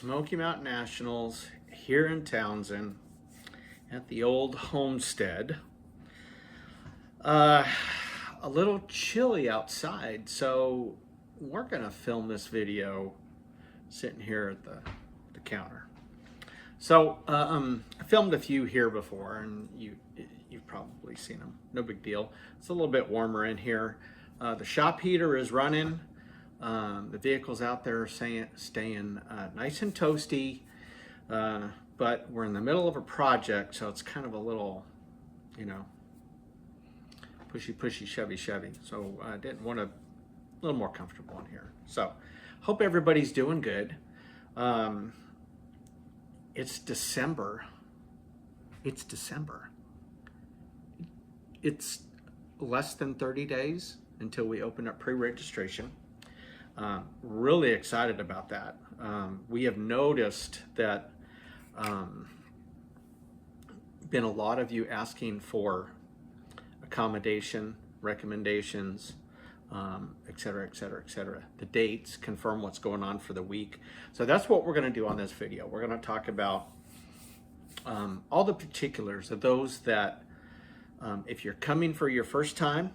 Smoky Mountain Nationals here in Townsend at the old homestead. A little chilly outside, so we're gonna film this video sitting here at the counter. So I filmed a few here before, and you've probably seen them. No big deal. It's a little bit warmer in here. The shop heater is running. The vehicle's out there staying nice and toasty, but we're in the middle of a project, so it's kind of a little, pushy, Chevy. So I didn't want a little more comfortable in here. So hope everybody's doing good. It's December. It's less than 30 days until we open up pre-registration. Really excited about that. We have noticed that been a lot of you asking for accommodation, recommendations, et cetera. The dates, confirm what's going on for the week. So that's what we're going to do on this video. We're going to talk about all the particulars of those that, if you're coming for your first time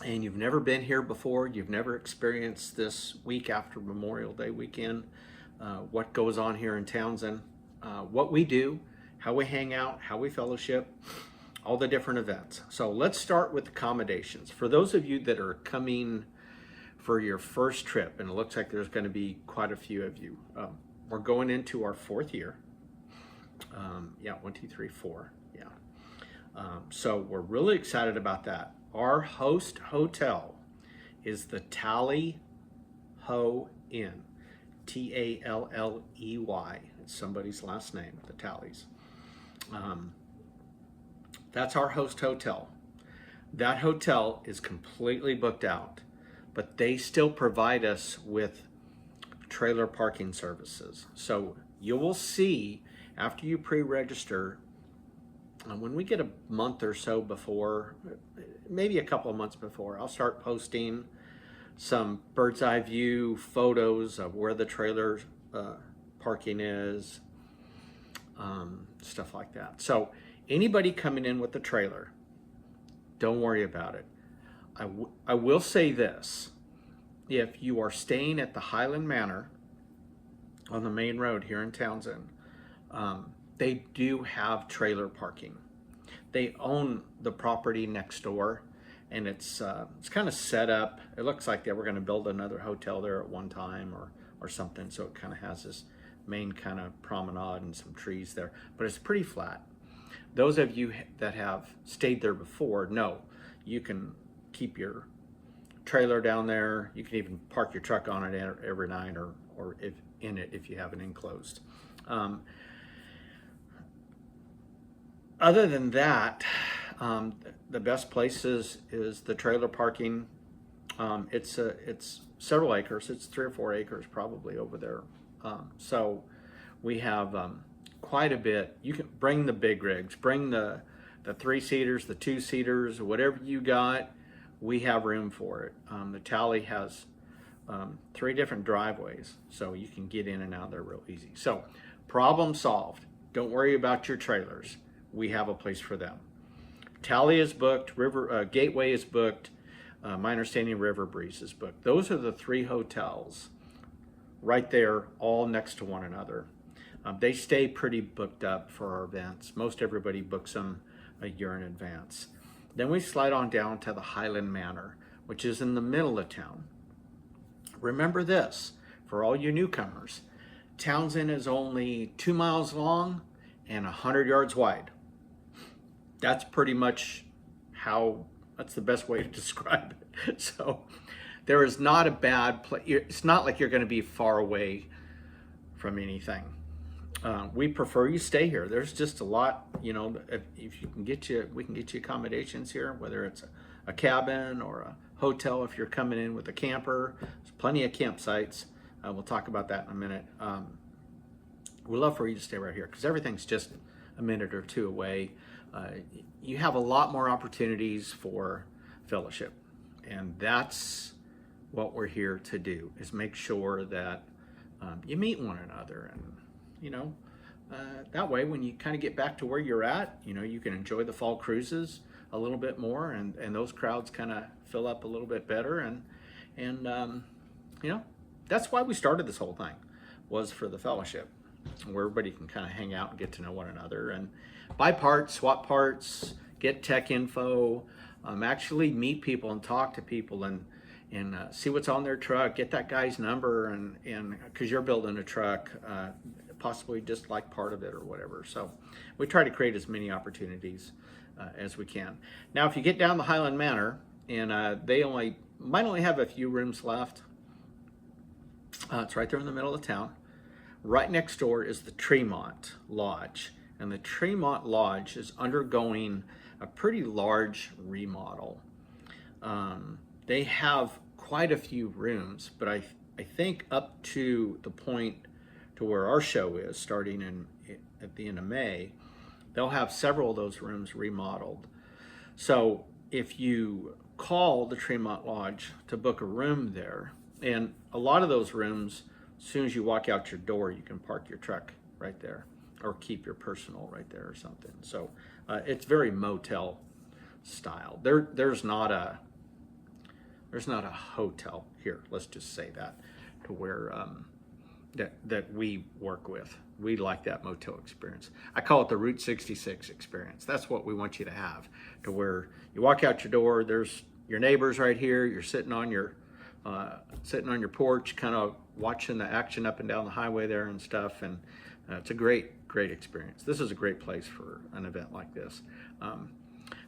and you've never been here before, you've never experienced this week after Memorial Day weekend, what goes on here in Townsend, what we do, how we hang out, how we fellowship, all the different events. So let's start with accommodations. For those of you that are coming for your first trip, and it looks like there's going to be quite a few of you, we're going into our fourth year. 1, 2, 3, 4. So we're really excited about that. Our host hotel is the Tally Ho Inn, Talley. It's somebody's last name, the Tallies. That's our host hotel. That hotel is completely booked out, but they still provide us with trailer parking services. So you will see after you pre-register, when we get a month or so before, maybe a couple of months before, I'll start posting some bird's eye view photos of where the trailer parking is, stuff like that. So anybody coming in with the trailer, don't worry about it. I will say this: if you are staying at the Highland Manor on the main road here in Townsend, they do have trailer parking. They own the property next door, and it's kind of set up. It looks like they were going to build another hotel there at one time or something, so it kind of has this main kind of promenade and some trees there, but it's pretty flat. Those of you that have stayed there before know you can keep your trailer down there. You can even park your truck on it every night, or if in it if you have it enclosed. Other than that, the best place is the trailer parking. It's several acres. It's 3 or 4 acres probably over there. So we have quite a bit. You can bring the big rigs, bring the 3-seaters, the 2-seaters, whatever you got. We have room for it. The Tally has 3 different driveways, so you can get in and out there real easy. So problem solved. Don't worry about your trailers. We have a place for them. Tally is booked. Gateway is booked. My understanding, River Breeze is booked. Those are the 3 hotels right there, all next to one another. They stay pretty booked up for our events. Most everybody books them a year in advance. Then we slide on down to the Highland Manor, which is in the middle of town. Remember this, for all you newcomers, Townsend is only 2 miles long and 100 yards wide. That's pretty much that's the best way to describe it. So there is not a bad place. It's not like you're going to be far away from anything. We prefer you stay here. There's just a lot, if you can we can get you accommodations here, whether it's a cabin or a hotel if you're coming in with a camper. There's plenty of campsites. We'll talk about that in a minute. We'd love for you to stay right here because everything's just a minute or 2 away. You have a lot more opportunities for fellowship, and that's what we're here to do, is make sure that you meet one another, and you know, that way when you kind of get back to where you're at, you know, you can enjoy the fall cruises a little bit more, and those crowds kind of fill up a little bit better, and you know, that's why we started this whole thing, was for the fellowship, where everybody can kind of hang out and get to know one another and buy parts, swap parts, get tech info, actually meet people and talk to people, and see what's on their truck, get that guy's number, and because you're building a truck, possibly just like part of it or whatever. So we try to create as many opportunities as we can. Now, if you get down the Highland Manor, and they might only have a few rooms left, it's right there in the middle of town. Right next door is the Tremont Lodge, and the Tremont Lodge is undergoing a pretty large remodel. They have quite a few rooms, but I think up to the point to where our show is starting at the end of May, they'll have several of those rooms remodeled. So if you call the Tremont Lodge to book a room there, and a lot of those rooms, as soon as you walk out your door, you can park your truck right there, or keep your personal right there or something. So it's very motel style. There's not a hotel here, let's just say that, to where that we work with. We like that motel experience. I call it the Route 66 experience. That's what we want you to have, to where you walk out your door, there's your neighbors right here, you're sitting on your porch, kind of watching the action up and down the highway there and stuff, and it's a great experience. This is a great place for an event like this.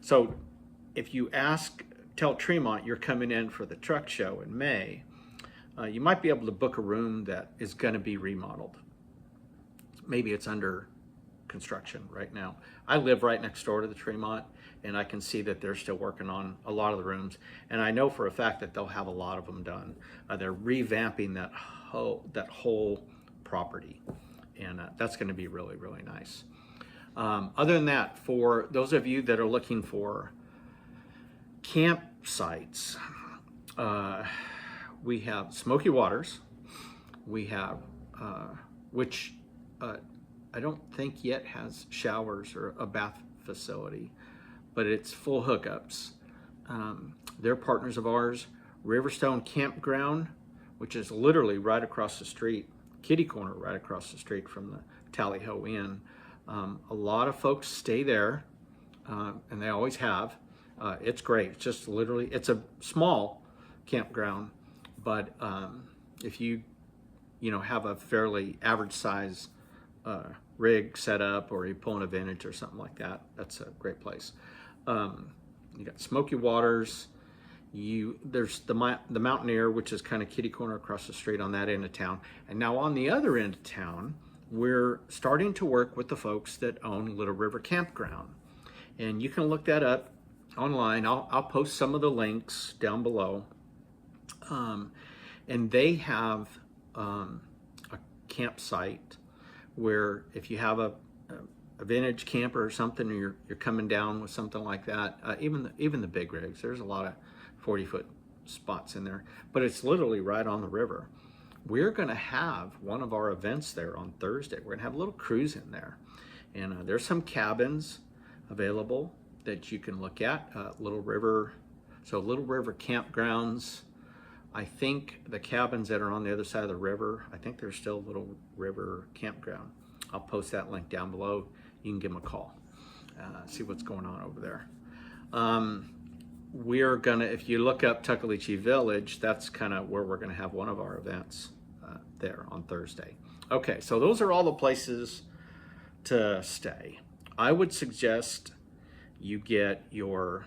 So if you tell Tremont you're coming in for the truck show in May, you might be able to book a room that is going to be remodeled. Maybe it's under construction right now. I live right next door to the Tremont, and I can see that they're still working on a lot of the rooms, and I know for a fact that they'll have a lot of them done. They're revamping that whole property, and that's going to be really, really nice. Other than that, for those of you that are looking for campsites, we have Smoky Waters. We have, which I don't think yet has showers or a bath facility, but it's full hookups. They're partners of ours. Riverstone Campground, which is literally right across the street, kitty corner right across the street from the Tally Ho Inn. A lot of folks stay there, and they always have. It's great. It's just literally, it's a small campground, but if you have a fairly average size rig set up, or you're pulling a vintage or something like that, that's a great place. You got Smoky Waters. There's the Mountaineer, which is kind of kitty corner across the street on that end of town. And now on the other end of town, we're starting to work with the folks that own Little River Campground. And you can look that up online. I'll post some of the links down below. And they have a campsite where if you have a vintage camper or something, or you're coming down with something like that, even the big rigs, there's a lot of 40-foot spots in there, but it's literally right on the river. We're going to have one of our events there on Thursday. We're going to have a little cruise in there, and there's some cabins available that you can look at. Little River Campgrounds. I think the cabins that are on the other side of the river, I think there's still Little River Campground. I'll post that link down below. You can give them a call, see what's going on over there. We're gonna, if you look up Tuckaleechee Village, that's kind of where we're gonna have one of our events there on Thursday. Okay, so those are all the places to stay. I would suggest you get your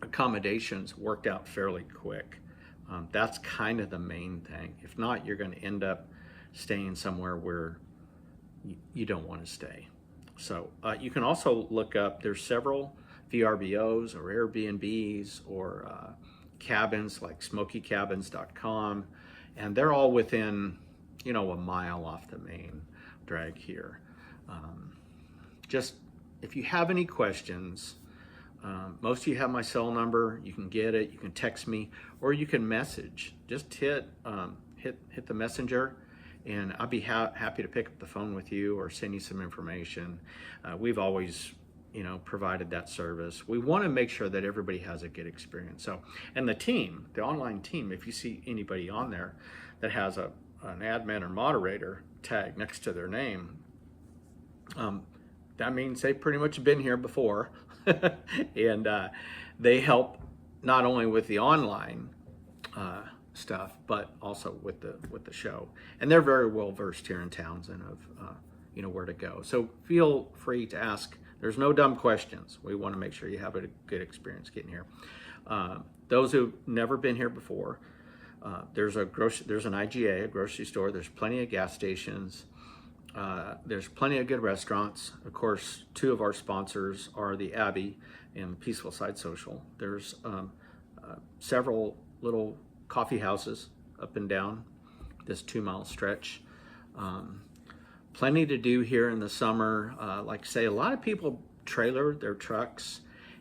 accommodations worked out fairly quick. That's kind of the main thing. If not, you're gonna end up staying somewhere where you don't want to stay. So you can also look up, there's several VRBOs or Airbnbs or cabins like smokycabins.com, and they're all within, a mile off the main drag here. Just if you have any questions, most of you have my cell number. You can get it, you can text me, or you can message. Just hit the messenger, and I'll be happy to pick up the phone with you or send you some information. We've always, provided that service. We want to make sure that everybody has a good experience. So, and the team, the online team, if you see anybody on there that has an admin or moderator tag next to their name, that means they've pretty much been here before, and they help not only with the online stuff, but also with the show. And they're very well versed here in Townsend of where to go. So feel free to ask. There's no dumb questions. We want to make sure you have a good experience getting here. Those who've never been here before, there's an IGA, a grocery store. There's plenty of gas stations. There's plenty of good restaurants. Of course, two of our sponsors are the Abbey and Peaceful Side Social. There's several little coffee houses up and down this 2-mile stretch. Plenty to do here in the summer. Like I say, a lot of people trailer their trucks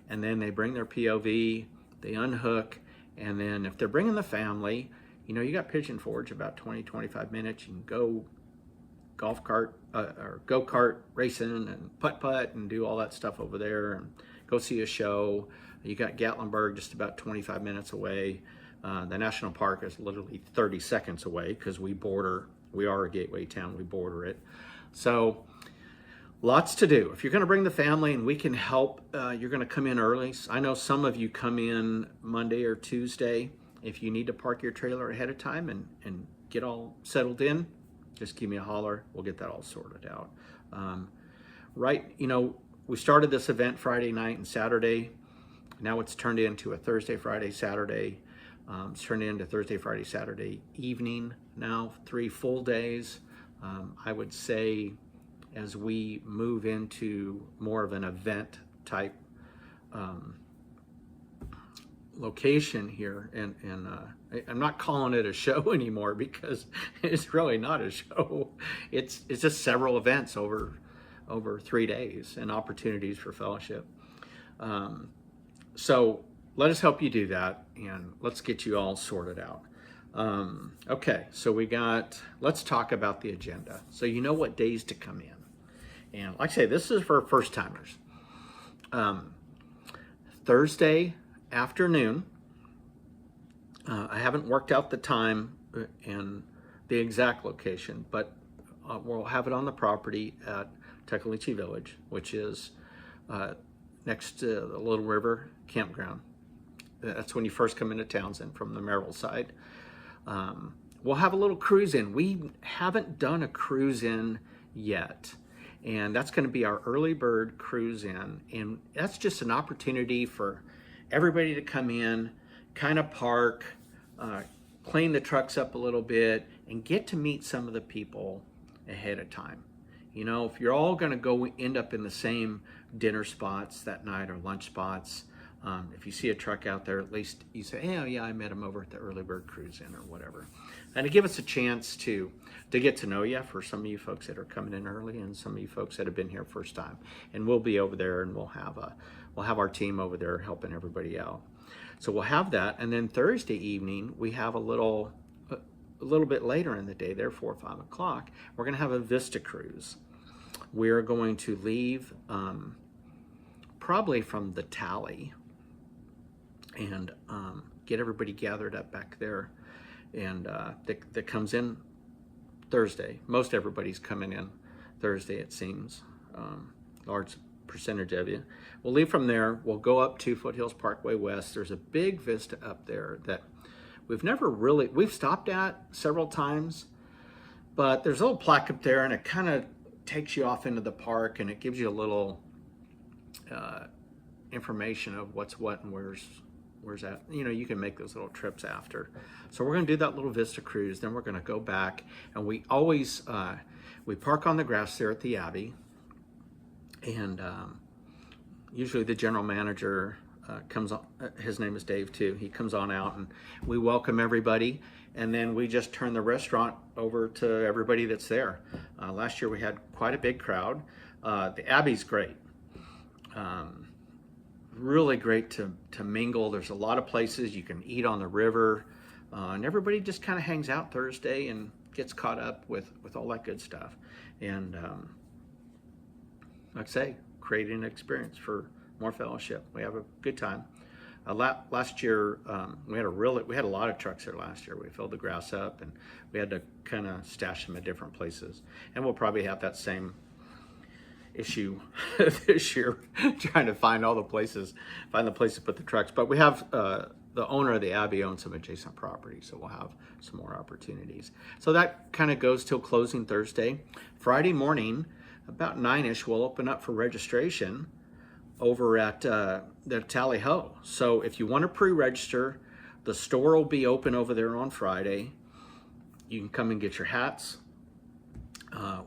and then they bring their POV, they unhook, and then if they're bringing the family, you got Pigeon Forge about 20-25 minutes. You can go golf cart or go-kart racing and putt-putt and do all that stuff over there and go see a show. You got Gatlinburg just about 25 minutes away. The national park is literally 30 seconds away because we are a gateway town, we border it. So lots to do. If you're going to bring the family and we can help, you're going to come in early. I know some of you come in Monday or Tuesday. If you need to park your trailer ahead of time and get all settled in, just give me a holler. We'll get that all sorted out. We started this event Friday night and Saturday. Now it's turned into a Thursday, Friday, Saturday. It's turned into Thursday, Friday, Saturday evening now, 3 full days. I would say as we move into more of an event type location here, and I'm not calling it a show anymore because it's really not a show. It's just several events over 3 days and opportunities for fellowship. So let us help you do that, and let's get you all sorted out. Okay, so let's talk about the agenda. So you know what days to come in. And like I say, this is for first timers. Thursday afternoon, I haven't worked out the time and the exact location, but we'll have it on the property at Tecalichi Village, which is next to the Little River Campground. That's when you first come into Townsend from the Merrill side. We'll have a little cruise in. We haven't done a cruise in yet, and that's going to be our early bird cruise in, and that's just an opportunity for everybody to come in, kind of park, clean the trucks up a little bit, and get to meet some of the people ahead of time. If you're all going to go end up in the same dinner spots that night or lunch spots, if you see a truck out there, at least you say, hey, oh yeah, I met him over at the early bird cruise in or whatever. And to give us a chance to get to know you for some of you folks that are coming in early and some of you folks that have been here first time. And we'll be over there and we'll have our team over there helping everybody out. So we'll have that. And then Thursday evening, we have a little bit later in the day, there 4 or 5 o'clock, we're going to have a Vista cruise. We're going to leave probably from the Tally and get everybody gathered up back there. And that comes in Thursday. Most everybody's coming in Thursday, it seems. Large percentage of you. We'll leave from there. We'll go up to Foothills Parkway West. There's a big vista up there that we've stopped at several times, but there's a little plaque up there and it kind of takes you off into the park and it gives you a little information of what's what and where's that. You can make those little trips after. So we're going to do that little Vista cruise. Then we're going to go back, and we always we park on the grass there at the Abbey, and usually the general manager comes on. His name is Dave too. He comes on out and we welcome everybody, and then we just turn the restaurant over to everybody that's there. Last year we had quite a big crowd. The Abbey's great. Really great to mingle. There's a lot of places you can eat on the river, and everybody just kind of hangs out Thursday and gets caught up with all that good stuff. And like I say, creating an experience for more fellowship. We have a good time. Last year, we had a lot of trucks there last year. We filled the grass up, and we had to kind of stash them at different places. And we'll probably have that same issue this year, trying to find the place to put the trucks. But we have the owner of the Abbey owns some adjacent property, so we'll have some more opportunities. So that kind of goes till closing Thursday. Friday morning, about 9-ish, we'll open up for registration over at the Tally Ho. So if you want to pre-register, the store will be open over there on Friday. You can come and get your hats.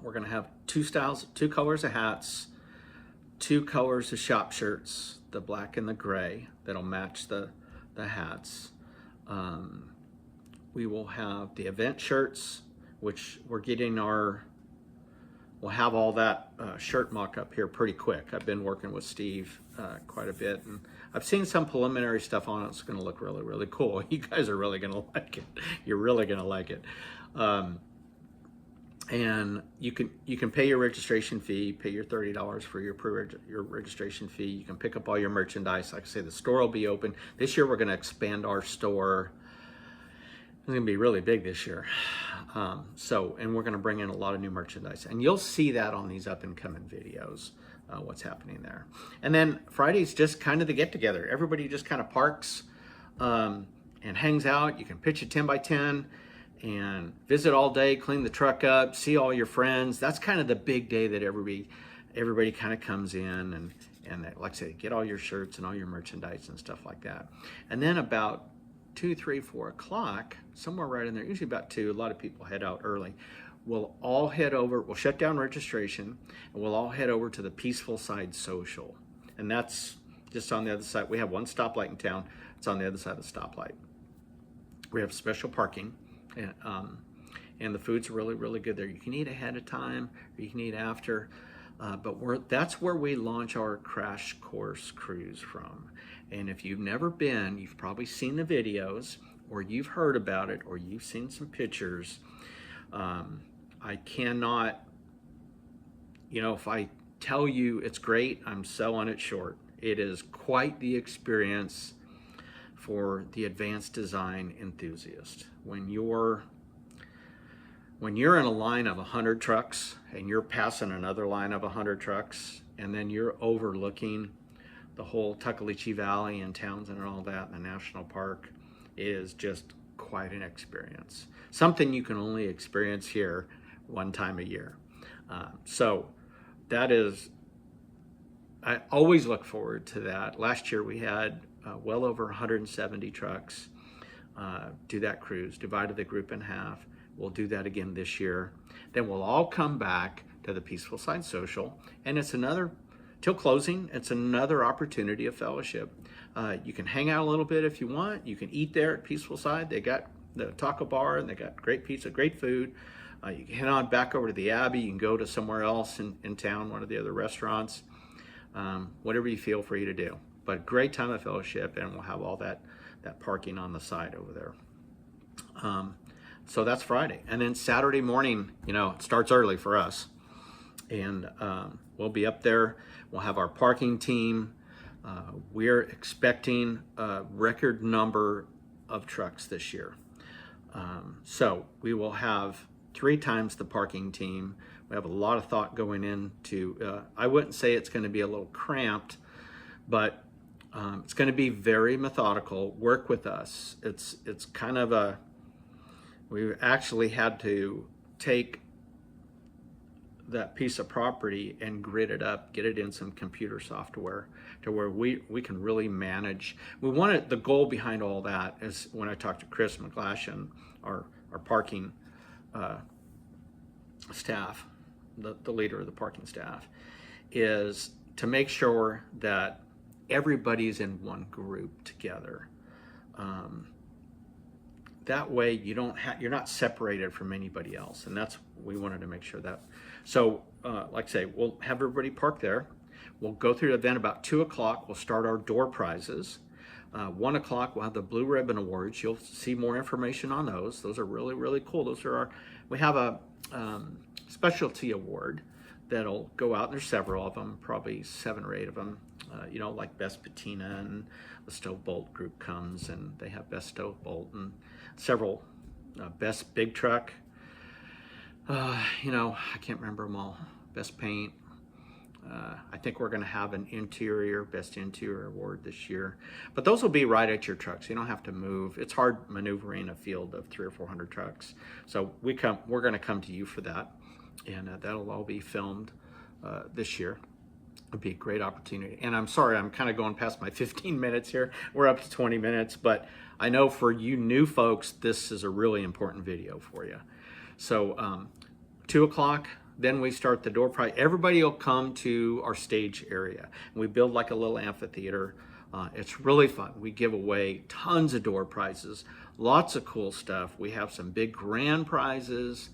We're going to have two colors of hats, 2 colors of shop shirts, the black and the gray, that'll match the hats. We will have the event shirts, which we'll have all that shirt mock-up here pretty quick. I've been working with Steve quite a bit, and I've seen some preliminary stuff on it. It's going to look really, really cool. You guys are really going to like it. You're really going to like it. And you can pay your registration fee, pay your $30 for your registration fee. You can pick up all your merchandise. Like I say, the store will be open. This year we're going to expand our store. It's going to be really big this year. And we're going to bring in a lot of new merchandise. And you'll see that on these up and coming videos, what's happening there. And then Friday's just kind of the get together. Everybody just kind of parks and hangs out. You can pitch a 10x10 and visit all day, clean the truck up, see all your friends. That's kind of the big day that everybody kind of comes in and like I say, get all your shirts and all your merchandise and stuff like that. And then about 2, 3, 4 o'clock, somewhere right in there, usually about 2, a lot of people head out early. We'll all head over, we'll shut down registration, and we'll all head over to the Peaceful Side Social. And that's just on the other side. We have one stoplight in town. It's on the other side of the stoplight. We have special parking. And the food's really, really good there. You can eat ahead of time, or you can eat after, but that's where we launch our crash course cruise from. And if you've never been, you've probably seen the videos, or you've heard about it, or you've seen some pictures. I cannot, if I tell you it's great, I'm selling it short. It is quite the experience for the advanced design enthusiast. When you're in a line of 100 trucks and you're passing another line of 100 trucks, and then you're overlooking the whole Tuckaleechee Valley and Townsend and all that in the national park, it is just quite an experience. Something you can only experience here one time a year. So that is, I always look forward to that. Last year we had well over 170 trucks do that cruise, divided the group in half. We'll do that again this year. Then we'll all come back to the Peaceful Side Social, and it's another, till closing, it's another opportunity of fellowship. You can hang out a little bit if you want. You can eat there at Peaceful Side. They got the taco bar, and they got great pizza, great food. You can head on back over to the Abbey. You can go to somewhere else in town, one of the other restaurants. Whatever you feel free to do. But great time of fellowship, and we'll have all that parking on the side over there. So that's Friday. And then Saturday morning, it starts early for us. And we'll be up there. We'll have our parking team. We're expecting a record number of trucks this year. So we will have 3 times the parking team. We have a lot of thought going into, I wouldn't say it's going to be a little cramped, but it's going to be very methodical. Work with us. It's kind of we actually had to take that piece of property and grid it up, get it in some computer software to where we can really manage. The goal behind all that is, when I talked to Chris McGlashan, our parking staff, the leader of the parking staff, is to make sure that everybody's in one group together. That way you're not separated from anybody else, and we wanted to make sure that. So like I say, we'll have everybody park there. We'll go through the event about 2 o'clock. We'll start our door prizes. 1 o'clock we'll have the Blue Ribbon Awards. You'll see more information on those. Those are really, really cool. Those are our we have a specialty award that'll go out. There's several of them, probably 7 or 8 of them. You know, like Best Patina, and the Stove Bolt group comes and they have Best Stove Bolt, and several Best Big Truck. You know, I can't remember them all. Best Paint. I think we're going to have an Best Interior Award this year. But those will be right at your trucks. You don't have to move. It's hard maneuvering a field of 300 or 400 trucks. So we're going to come to you for that. And that'll all be filmed this year. It'll be a great opportunity. And I'm sorry, I'm kind of going past my 15 minutes here. We're up to 20 minutes. But I know for you new folks, this is a really important video for you. So 2 o'clock. Then we start the door prize. Everybody will come to our stage area. We build like a little amphitheater. It's really fun. We give away tons of door prizes, lots of cool stuff. We have some big grand prizes.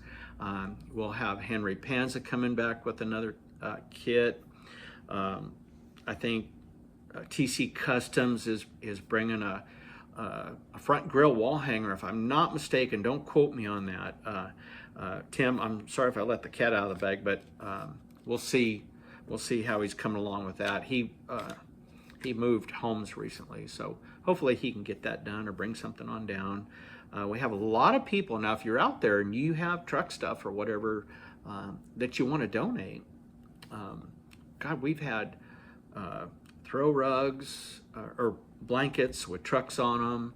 We'll have Henry Panza coming back with another kit. I think TC Customs is bringing a front grill wall hanger, if I'm not mistaken. Don't quote me on that. Tim, I'm sorry if I let the cat out of the bag, but we'll see how he's coming along with that. He moved homes recently, so hopefully he can get that done or bring something on down. We have a lot of people now. If you're out there and you have truck stuff or whatever that you want to donate, God, we've had throw rugs or blankets with trucks on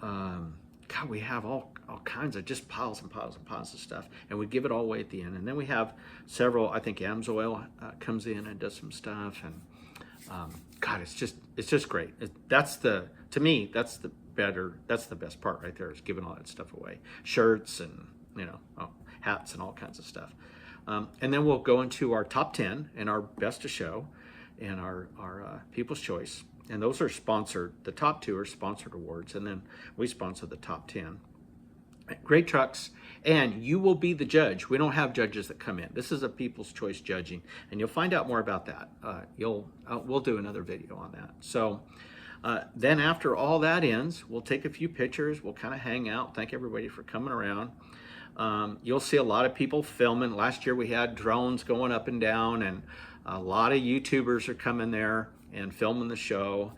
them. God, we have all kinds of just piles and piles and piles of stuff, and we give it all away at the end. And then we have several. I think Amsoil comes in and does some stuff, and God, it's just great. To me, that's the best part right there, is giving all that stuff away, shirts and hats and all kinds of stuff. And then we'll go into our top 10 and our best of show and our People's Choice. And those are sponsored. The top 2 are sponsored awards, and then we sponsor the top 10. Great trucks, and you will be the judge. We don't have judges that come in. This is a People's Choice judging, and you'll find out more about that. We'll do another video on that. So then after all that ends, we'll take a few pictures. We'll kind of hang out. Thank everybody for coming around. You'll see a lot of people filming. Last year we had drones going up and down, and a lot of YouTubers are coming there and filming the show.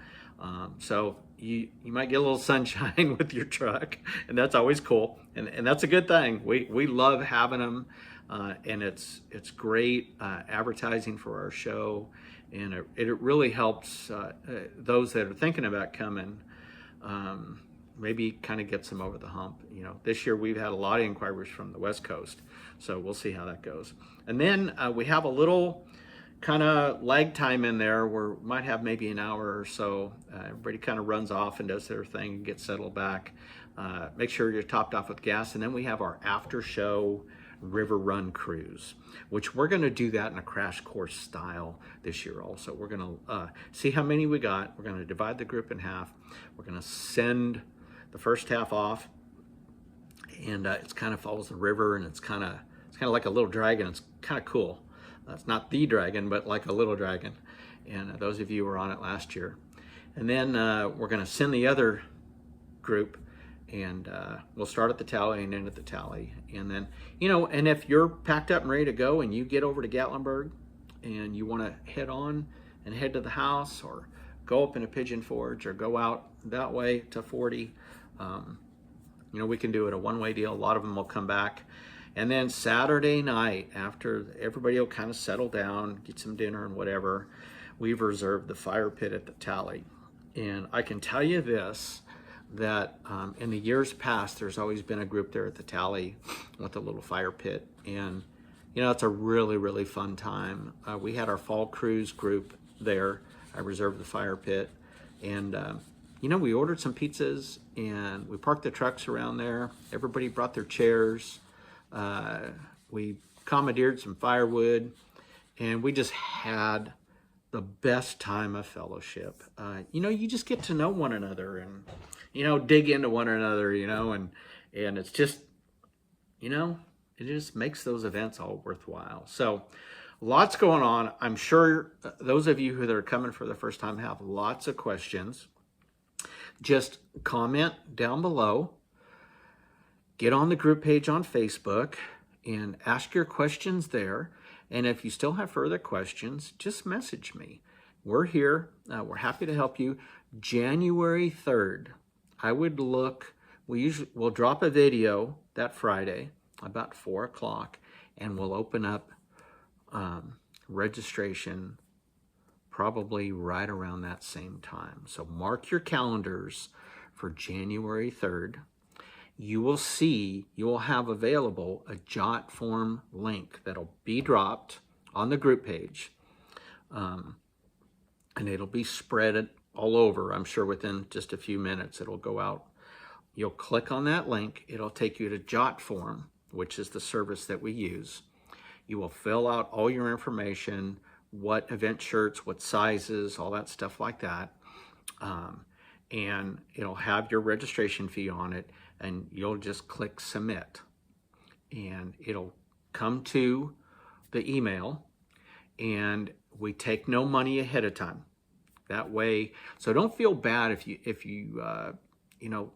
So you might get a little sunshine with your truck, and that's always cool. And that's a good thing. We love having them, and it's great advertising for our show, and it really helps those that are thinking about coming, maybe kind of gets them over the hump. This year we've had a lot of inquiries from the West Coast, so we'll see how that goes. And then we have a little kind of lag time in there where we might have maybe an hour or so. Everybody kind of runs off and does their thing and gets settled back. Make sure you're topped off with gas. And then we have our after show river run cruise, which we're going to do that in a crash course style this year also. We're going to see how many we got. We're going to divide the group in half. We're going to send the first half off, and it kind of follows the river, and it's kind of like a little dragon. It's kind of cool. It's not the dragon, but like a little dragon. And those of you who were on it last year. And then we're going to send the other group, and we'll start at the tally and end at the tally. And then, and if you're packed up and ready to go and you get over to Gatlinburg and you want to head on and head to the house, or go up into Pigeon Forge, or go out that way to 40, we can do it a one-way deal. A lot of them will come back. And then Saturday night, after everybody will kind of settle down, get some dinner and whatever, we've reserved the fire pit at the tally. And I can tell you this, that in the years past, there's always been a group there at the tally with a little fire pit. And, it's a really, really fun time. We had our fall cruise group there. I reserved the fire pit. And, we ordered some pizzas, and we parked the trucks around there. Everybody brought their chairs. We commandeered some firewood, and we just had the best time of fellowship. You just get to know one another, and dig into one another, and it's just, it just makes those events all worthwhile. So lots going on. I'm sure those of you who are coming for the first time have lots of questions. Just comment down below. get on the group page on Facebook and ask your questions there. And if you still have further questions, just message me. We're here. We're happy to help you. January 3rd, I would look, we'll drop a video that Friday about 4 o'clock, and we'll open up registration probably right around that same time. So mark your calendars for January 3rd. You will have available a Jot form link that'll be dropped on the group page. And it'll be spread all over. I'm sure within just a few minutes it'll go out. You'll click on that link. It'll take you to Jot form, which is the service that we use. You will fill out all your information, what event shirts, what sizes, all that stuff like that. And it'll have your registration fee on it, and you'll just click submit. And it'll come to the email, and we take no money ahead of time. That way, so don't feel bad if you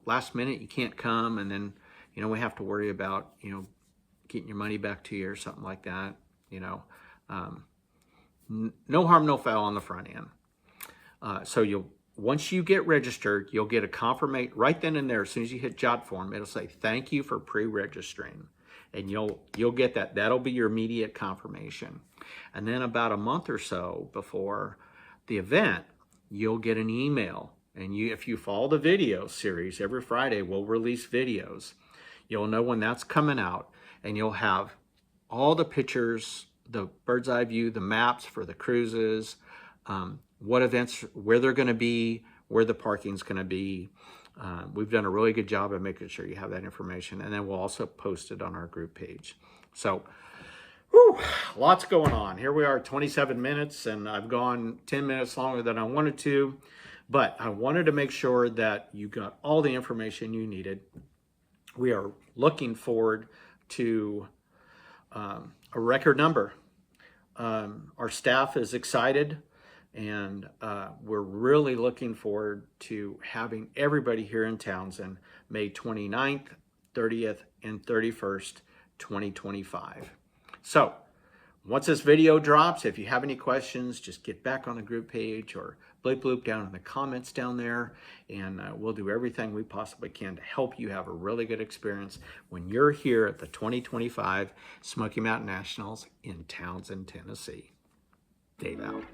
last minute you can't come, and then we have to worry about getting your money back to you or something like that. No harm, no foul on the front end. So once you get registered, you'll get a confirmation right then and there. As soon as you hit Jot form, it'll say thank you for pre-registering, and you'll get that. That'll be your immediate confirmation. And then about a month or so before the event, you'll get an email. And if you follow the video series, every Friday we'll release videos. You'll know when that's coming out, and you'll have all the pictures, the bird's eye view, the maps for the cruises, what events, where they're going to be, where the parking's going to be. We've done a really good job of making sure you have that information, and then we'll also post it on our group page. So, lots going on. Here we are, 27 minutes, and I've gone 10 minutes longer than I wanted to, but I wanted to make sure that you got all the information you needed. We are looking forward to a record number. Our staff is excited, and we're really looking forward to having everybody here in Townsend May 29th, 30th, and 31st, 2025. So once this video drops, if you have any questions, just get back on the group page or bloop down in the comments down there, and we'll do everything we possibly can to help you have a really good experience when you're here at the 2025 Smoky Mountain Nationals in Townsend, Tennessee. Dave out.